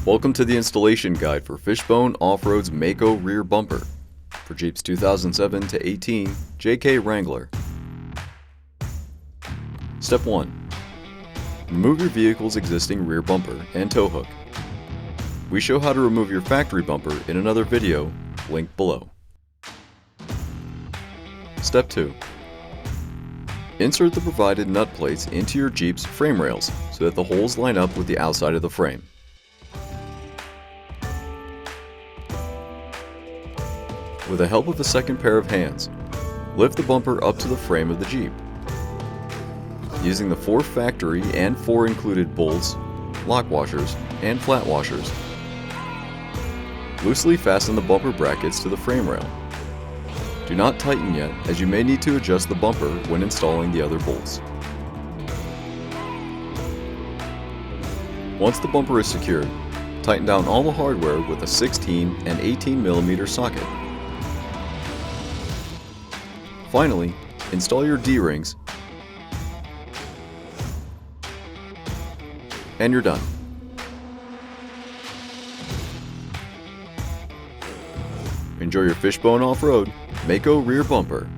Welcome to the installation guide for Fishbone Offroad's Mako rear bumper for Jeep's 2007 to 18 JK Wrangler. Step 1. Remove your vehicle's existing rear bumper and tow hook. We show how to remove your factory bumper in another video, linked below. Step 2. Insert the provided nut plates into your Jeep's frame rails so that the holes line up with the outside of the frame. With the help of a second pair of hands, lift the bumper up to the frame of the Jeep. Using the 4 factory and 4 included bolts, lock washers, and flat washers, loosely fasten the bumper brackets to the frame rail. Do not tighten yet, as you may need to adjust the bumper when installing the other bolts. Once the bumper is secured, tighten down all the hardware with a 16 and 18mm socket. Finally, install your D-rings, and you're done. Enjoy your Fishbone Off-Road Mako rear bumper.